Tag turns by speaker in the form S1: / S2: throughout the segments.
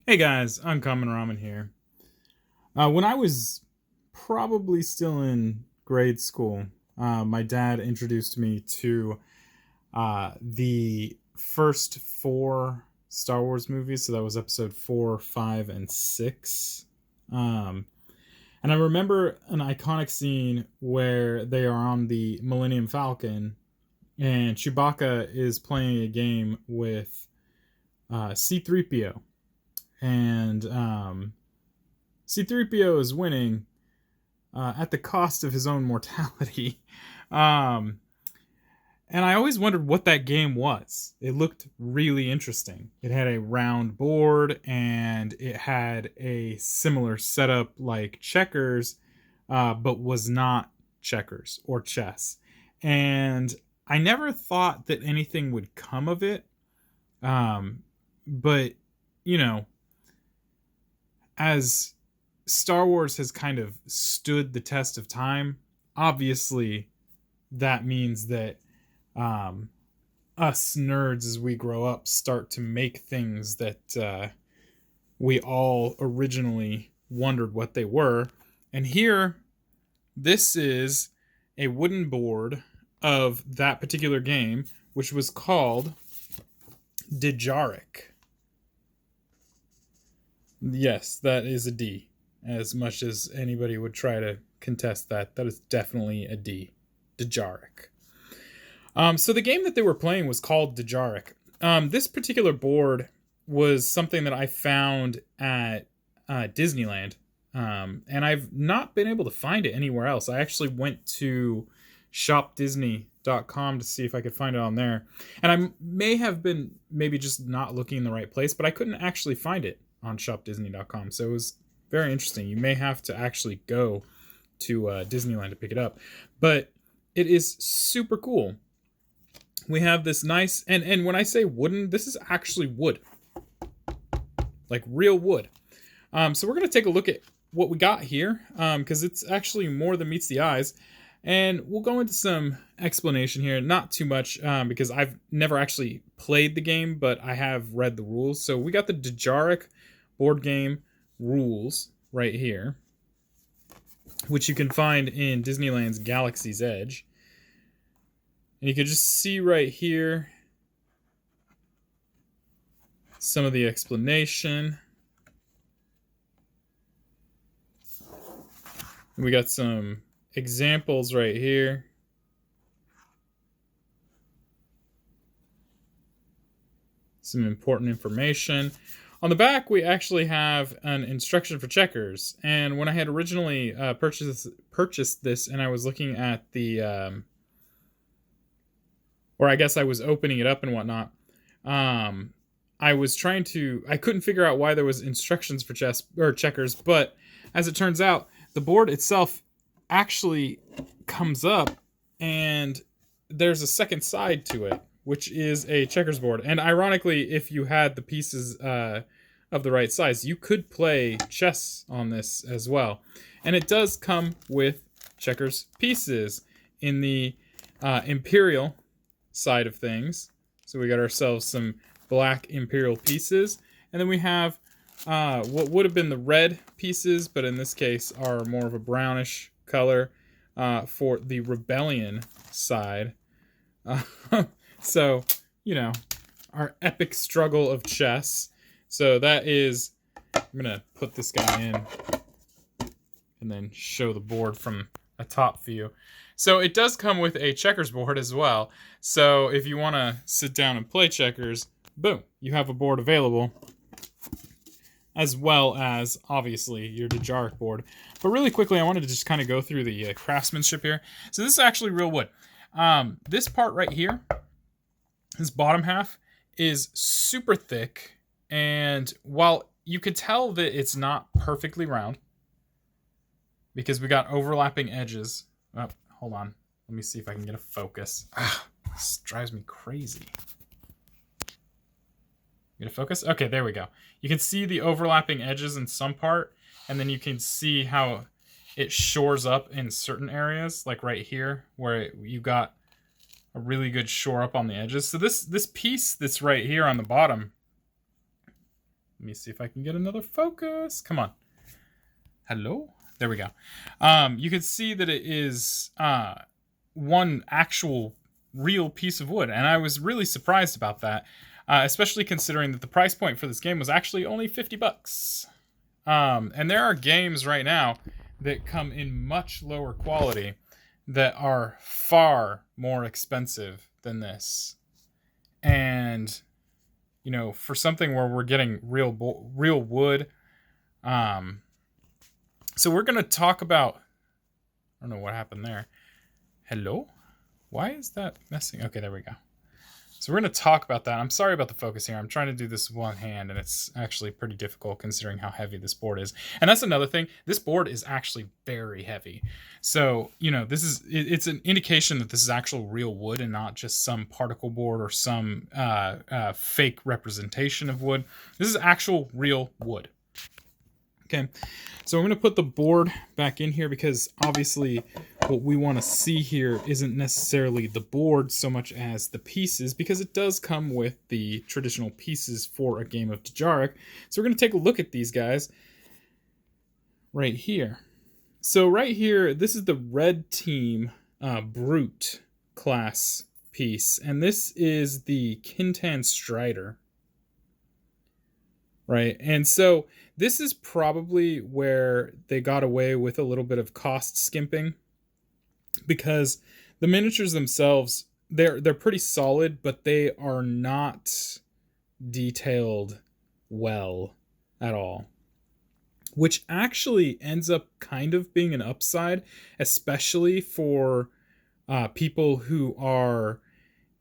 S1: Hey guys, Uncommon Ramen here. When I was probably still in grade school, my dad introduced me to the first four Star Wars movies. So that was episode 4, 5, and 6. Um, and I remember an iconic scene where they are on the Millennium Falcon and Chewbacca is playing a game with C3PO. And C3PO is winning at the cost of his own mortality. um, and I always wondered what that game was. It looked really interesting. It had a round board and it had a similar setup like checkers, but was not checkers or chess. And I never thought that anything would come of it. But, you know, as Star Wars has kind of stood the test of time, obviously that means that us nerds, as we grow up, start to make things that we all originally wondered what they were. And here, this is a wooden board of that particular game, which was called Dejarik. Yes, that is a D. As much as anybody would try to contest that, that is definitely a D. Dejarik. So the game that they were playing was called Dejarik. This particular board was something that I found at Disneyland, and I've not been able to find it anywhere else. I actually went to shopdisney.com to see if I could find it on there, and I may have been maybe just not looking in the right place, but I couldn't actually find it on shopdisney.com. So it was very interesting. You may have to actually go to Disneyland to pick it up, but it is super cool. We have this nice, and when I say wooden, this is actually wood, like real wood. So we're going to take a look at what we got here, because it's actually more than meets the eyes. And we'll go into some explanation here. Not too much, because I've never actually played the game, but I have read the rules. So we got the Dejarik board game rules right here, which you can find in Disneyland's Galaxy's Edge. And you can just see right here some of the explanation. We got some examples right here. Some important information. On the back, we actually have an instruction for checkers. And when I had originally purchased this, and I was looking at the, or I guess I was opening it up and whatnot, I couldn't figure out why there was instructions for chess or checkers. But as it turns out, the board itself actually comes up, and there's a second side to it, which is a checkers board. And ironically, if you had the pieces of the right size, you could play chess on this as well. And it does come with checkers pieces in the Imperial side of things. So we got ourselves some black Imperial pieces. And then we have what would have been the red pieces, but in this case are more of a brownish color for the Rebellion side. So, you know, our epic struggle of chess. So that is, I'm going to put this guy in and then show the board from a top view. So it does come with a checkers board as well. So if you want to sit down and play checkers, boom, you have a board available, as well as, obviously, your Dejarik board. But really quickly, I wanted to just kind of go through the craftsmanship here. So this is actually real wood. This part right here, this bottom half, is super thick. And while you could tell that it's not perfectly round, because we got overlapping edges. Oh, hold on. Let me see if I can get a focus. This drives me crazy. Get a focus? Okay, there we go. You can see the overlapping edges in some part, and then you can see how it shores up in certain areas, like right here, where you got a really good shore up on the edges. So this piece that's right here on the bottom Let me see if I can get another focus. Come on. Hello? There we go. You can see that it is one actual real piece of wood, and I was really surprised about that, especially considering that the price point for this game was actually only $50. And there are games right now that come in much lower quality that are far more expensive than this. And, you know, for something where we're getting real wood, so we're going to talk about, I don't know what happened there. Hello? Why is that messing? Okay, there we go. So we're going to talk about that. I'm sorry about the focus here. I'm trying to do this with one hand, and it's actually pretty difficult considering how heavy this board is. And that's another thing. This board is actually very heavy. So, you know, it's an indication that this is actual real wood and not just some particle board or some fake representation of wood. This is actual real wood. Okay, so I'm going to put the board back in here because obviously what we want to see here isn't necessarily the board so much as the pieces, because it does come with the traditional pieces for a game of Dejarik. So we're going to take a look at these guys right here. So right here, this is the red team Brute class piece, and this is the Kintan Strider. Right, and so this is probably where they got away with a little bit of cost skimping, because the miniatures themselves, they're pretty solid, but they are not detailed well at all, which actually ends up kind of being an upside, especially for people who are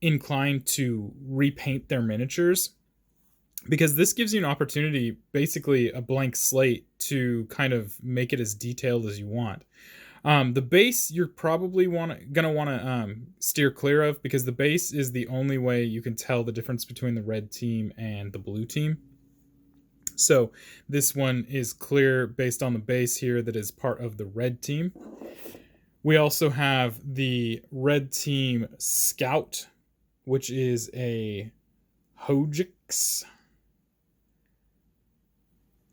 S1: inclined to repaint their miniatures. Because this gives you an opportunity, basically a blank slate, to kind of make it as detailed as you want. The base you're probably gonna want to steer clear of, because the base is the only way you can tell the difference between the red team and the blue team. So this one is clear based on the base here that is part of the red team. We also have the red team Scout, which is a Hojix.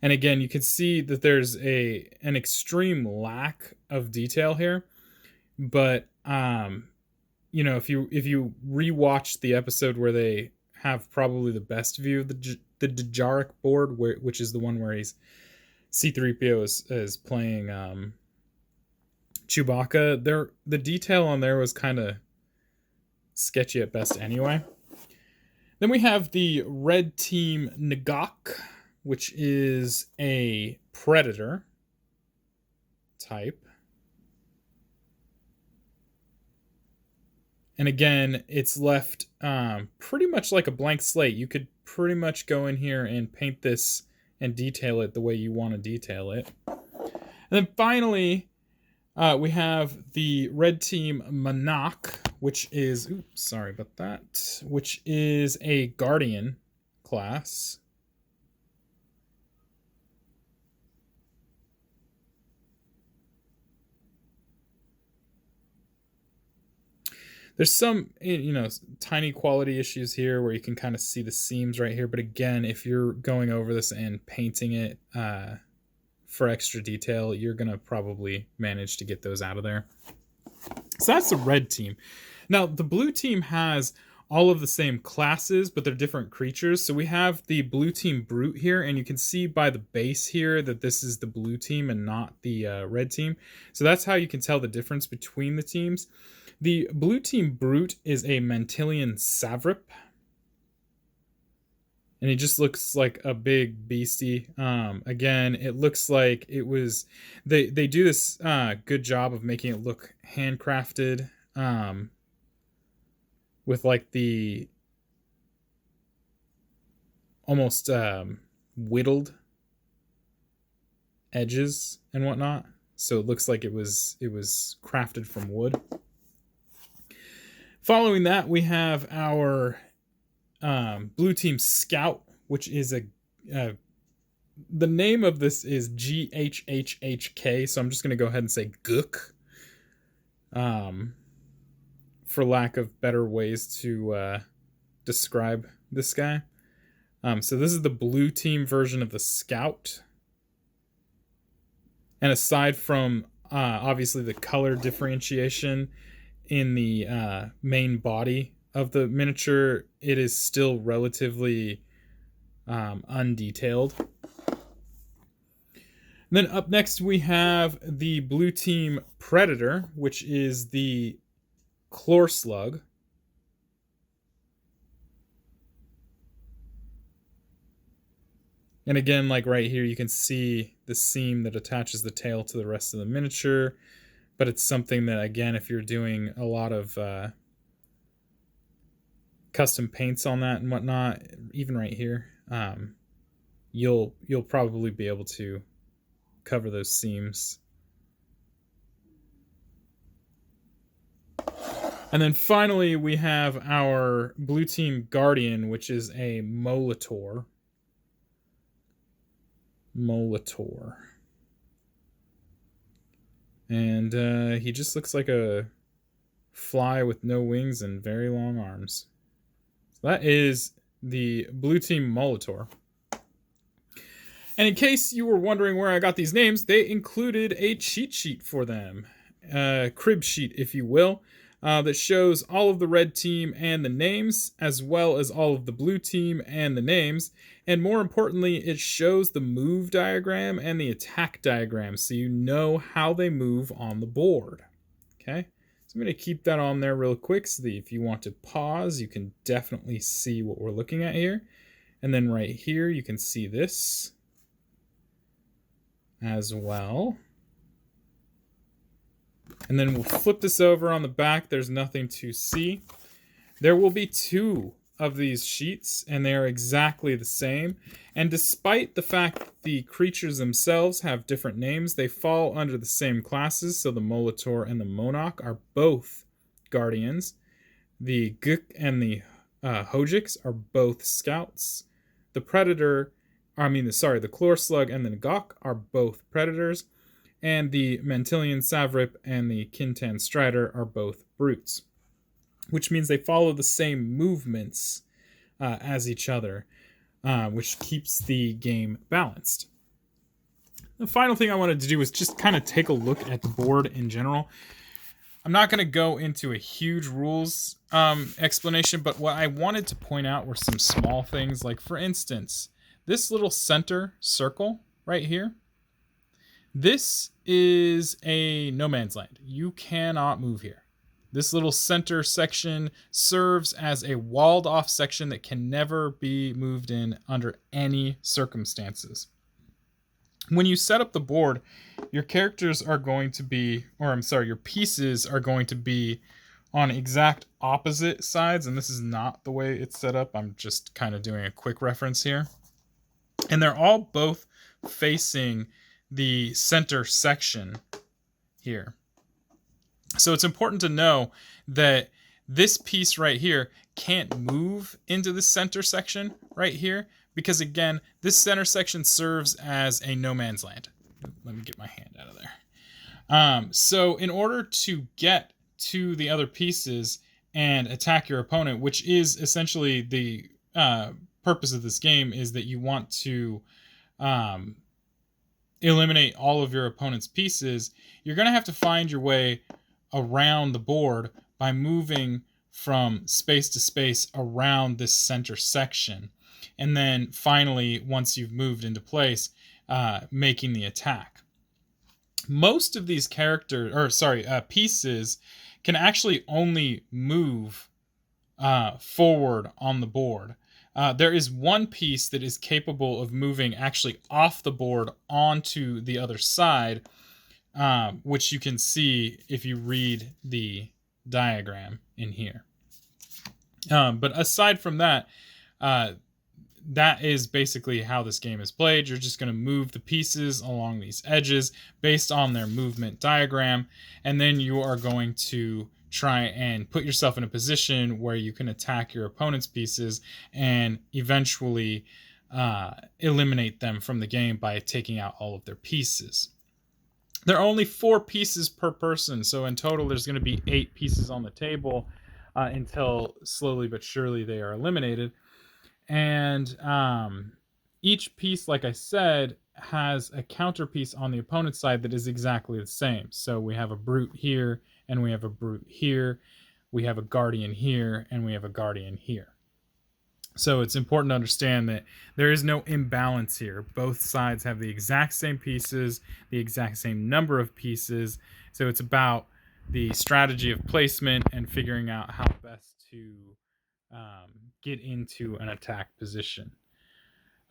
S1: And again, you can see that there's an extreme lack of detail here. But you know, if you rewatch the episode where they have probably the best view of the Dejarik board, which is the one where C-3PO is playing Chewbacca, the detail on there was kind of sketchy at best anyway. Then we have the red team Nagok, which is a Predator type. And again, it's left pretty much like a blank slate. You could pretty much go in here and paint this and detail it the way you want to detail it. And then finally, we have the red team Manak, which is, oops, sorry about that, which is a Guardian class. There's some, you know, tiny quality issues here where you can kind of see the seams right here. But again, if you're going over this and painting it for extra detail, you're going to probably manage to get those out of there. So that's the red team. Now, the blue team has all of the same classes, but they're different creatures. So we have the blue team Brute here, and you can see by the base here that this is the blue team and not the red team. So that's how you can tell the difference between the teams. The blue team Brute is a Mantilian Savrip, and he just looks like a big beastie. Again, it looks like it was, they do this good job of making it look handcrafted, with like the almost whittled edges and whatnot. So it looks like it was crafted from wood. Following that, we have our blue team Scout, which is the name of this is GHHHK, so I'm just going to go ahead and say Gook, for lack of better ways to describe this guy. So this is the blue team version of the Scout. And aside from obviously the color differentiation in the main body of the miniature, it is still relatively undetailed. And then up next we have the blue team Predator, which is the Chlor Slug. And again, like right here, you can see the seam that attaches the tail to the rest of the miniature. But it's something that, again, if you're doing a lot of custom paints on that and whatnot, even right here, you'll probably be able to cover those seams. And then finally, we have our blue team Guardian, which is a Molitor. And he just looks like a fly with no wings and very long arms. So that is the blue team Molitor. And in case you were wondering where I got these names, they included a cheat sheet for them. A crib sheet, if you will, that shows all of the red team and the names, as well as all of the blue team and the names. And more importantly, it shows the move diagram and the attack diagram, so you know how they move on the board. Okay, so I'm going to keep that on there real quick so that if you want to pause, you can definitely see what we're looking at here. And then right here, you can see this as well. And then we'll flip this over on the back. There's nothing to see. There will be 2 of these sheets, and they are exactly the same. And despite the fact that the creatures themselves have different names, they fall under the same classes. So the Molitor and the Monarch are both Guardians. The Guk and the Hojiks are both Scouts. The Chlor Slug and the Ngok are both Predators. And the Mantilian Savrip and the Kintan Strider are both Brutes, which means they follow the same movements as each other, which keeps the game balanced. The final thing I wanted to do was just kind of take a look at the board in general. I'm not going to go into a huge rules explanation, but what I wanted to point out were some small things. Like, for instance, this little center circle right here, this is a no man's land. You cannot move here. This little center section serves as a walled off section that can never be moved in under any circumstances. When you set up the board, your characters are going to be, your pieces are going to be on exact opposite sides, and this is not the way it's set up. I'm just kind of doing a quick reference here. And they're all both facing the center section here. So it's important to know that this piece right here can't move into the center section right here, because again, this center section serves as a no man's land. Let me get my hand out of there. So in order to get to the other pieces and attack your opponent, which is essentially the purpose of this game, is that you want to eliminate all of your opponent's pieces, you're going to have to find your way around the board by moving from space to space around this center section. And then finally, once you've moved into place, making the attack. Most of these pieces can actually only move forward on the board. There is one piece that is capable of moving actually off the board onto the other side, which you can see if you read the diagram in here. But aside from that, that is basically how this game is played. You're just going to move the pieces along these edges based on their movement diagram, and then you are going to try and put yourself in a position where you can attack your opponent's pieces and eventually eliminate them from the game by taking out all of their pieces. There are only 4 pieces per person, so in total there's going to be 8 pieces on the table until slowly but surely they are eliminated. And each piece, like I said, has a counterpiece on the opponent's side that is exactly the same. So we have a brute here, and we have a brute here. We have a guardian here, and we have a guardian here. So it's important to understand that there is no imbalance here. Both sides have the exact same pieces, the exact same number of pieces. So it's about the strategy of placement and figuring out how best to get into an attack position.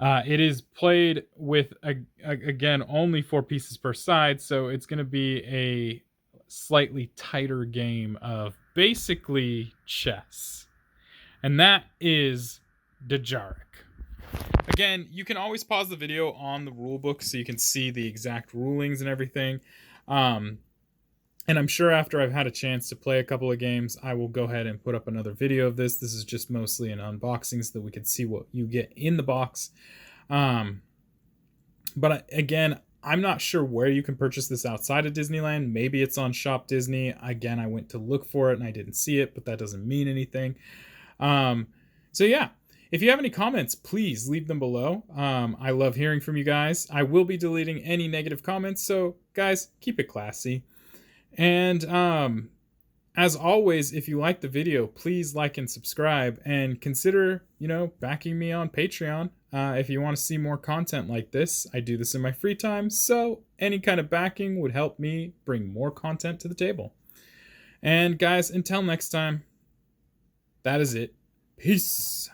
S1: It is played with, again, only 4 pieces per side, so it's going to be a slightly tighter game of basically chess. And that is Dejarik. Again, you can always pause the video on the rule book so you can see the exact rulings and everything. And I'm sure after I've had a chance to play a couple of games, I will go ahead and put up another video of this. This is just mostly an unboxing so that we can see what you get in the box. But again, I'm not sure where you can purchase this outside of Disneyland. Maybe it's on Shop Disney. Again, I went to look for it and I didn't see it, but that doesn't mean anything. So yeah, if you have any comments, please leave them below. I love hearing from you guys. I will be deleting any negative comments, so guys, keep it classy. And as always, if you like the video, please like and subscribe, and consider, backing me on Patreon if you want to see more content like this. I do this in my free time, so any kind of backing would help me bring more content to the table. And guys, until next time, that is it. Peace.